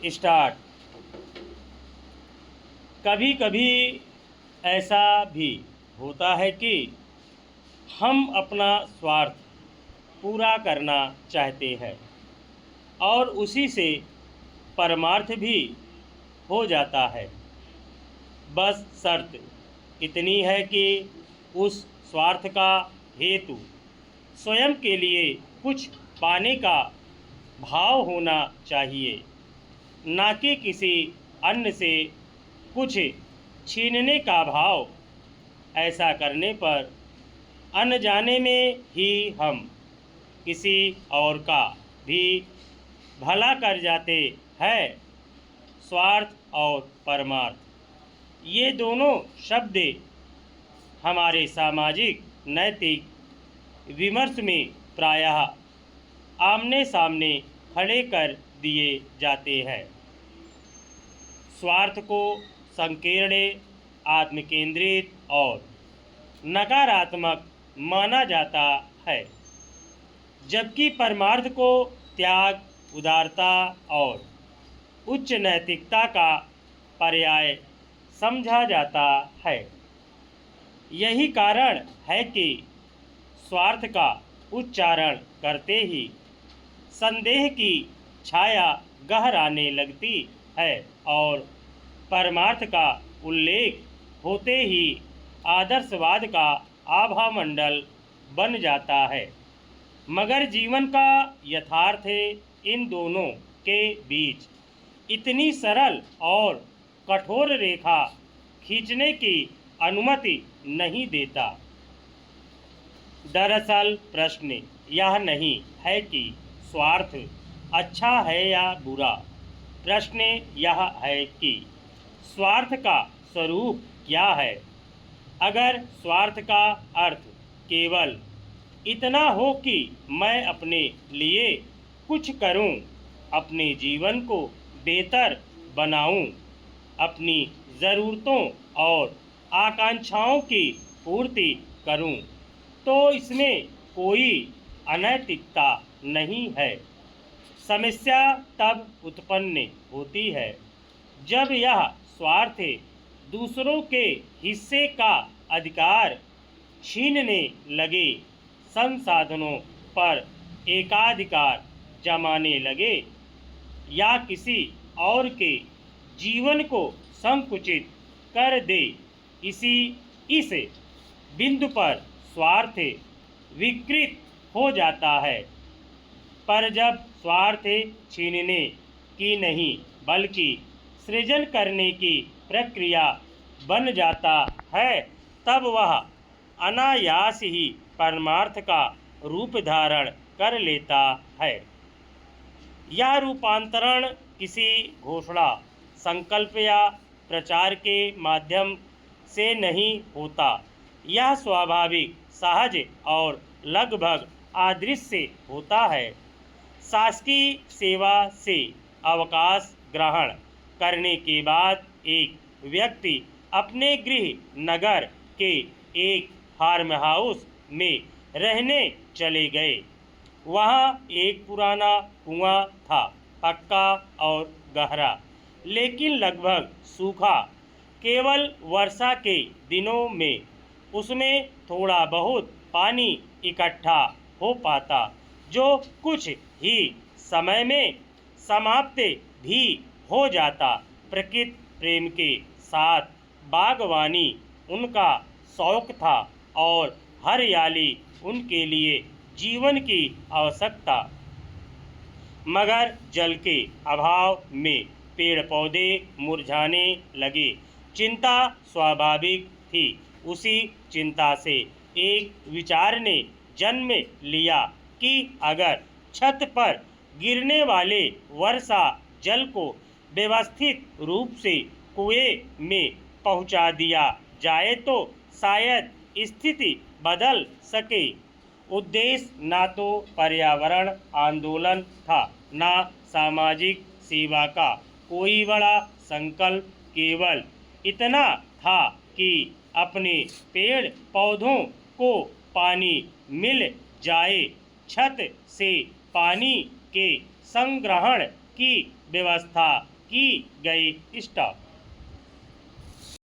Start. कभी कभी ऐसा भी होता है कि हम अपना स्वार्थ पूरा करना चाहते हैं और उसी से परमार्थ भी हो जाता है। बस शर्त इतनी है कि उस स्वार्थ का हेतु स्वयं के लिए कुछ पाने का भाव होना चाहिए, ना कि किसी अन्य से कुछ छीनने का भाव। ऐसा करने पर अनजाने में ही हम किसी और का भी भला कर जाते हैं। स्वार्थ और परमार्थ ये दोनों शब्द हमारे सामाजिक नैतिक विमर्श में प्रायः आमने सामने खड़े कर दिए जाते हैं। स्वार्थ को संकीर्ण, आत्मकेंद्रित और नकारात्मक माना जाता है, जबकि परमार्थ को त्याग, उदारता और उच्च नैतिकता का पर्याय समझा जाता है। यही कारण है कि स्वार्थ का उच्चारण करते ही संदेह की छाया गहराने लगती है और परमार्थ का उल्लेख होते ही आदर्शवाद का आभामंडल बन जाता है। मगर जीवन का यथार्थ इन दोनों के बीच इतनी सरल और कठोर रेखा खींचने की अनुमति नहीं देता। दरअसल प्रश्न यह नहीं है कि स्वार्थ अच्छा है या बुरा। प्रश्न यह है कि स्वार्थ का स्वरूप क्या है। अगर स्वार्थ का अर्थ केवल इतना हो कि मैं अपने लिए कुछ करूं, अपने जीवन को बेहतर बनाऊं, अपनी ज़रूरतों और आकांक्षाओं की पूर्ति करूं, तो इसमें कोई अनैतिकता नहीं है। समस्या तब उत्पन्न होती है जब यह स्वार्थ दूसरों के हिस्से का अधिकार छीनने लगे, संसाधनों पर एकाधिकार जमाने लगे या किसी और के जीवन को संकुचित कर दे। इस बिंदु पर स्वार्थ विकृत हो जाता है। पर जब स्वार्थ छीनने की नहीं बल्कि सृजन करने की प्रक्रिया बन जाता है, तब वह अनायास ही परमार्थ का रूप धारण कर लेता है। यह रूपांतरण किसी घोषणा, संकल्प या प्रचार के माध्यम से नहीं होता। यह स्वाभाविक, सहज और लगभग अदृश्य होता है। शासकीय सेवा से अवकाश ग्रहण करने के बाद एक व्यक्ति अपने गृह नगर के एक फार्म हाउस में रहने चले गए। वहाँ एक पुराना कुआं था, पक्का और गहरा, लेकिन लगभग सूखा। केवल वर्षा के दिनों में उसमें थोड़ा बहुत पानी इकट्ठा हो पाता, जो कुछ ही समय में समाप्त भी हो जाता। प्रकृति प्रेम के साथ बागवानी उनका शौक था और हरियाली उनके लिए जीवन की आवश्यकता। मगर जल के अभाव में पेड़ पौधे मुरझाने लगे। चिंता स्वाभाविक थी। उसी चिंता से एक विचार ने जन्म लिया कि अगर छत पर गिरने वाले वर्षा जल को व्यवस्थित रूप से कुएं में पहुंचा दिया जाए तो शायद स्थिति बदल सके। उद्देश्य ना तो पर्यावरण आंदोलन था, ना सामाजिक सेवा का कोई बड़ा संकल्प। केवल इतना था कि अपने पेड़ पौधों को पानी मिल जाए। छत से पानी के संग्रहण की व्यवस्था की गई स्टॉप।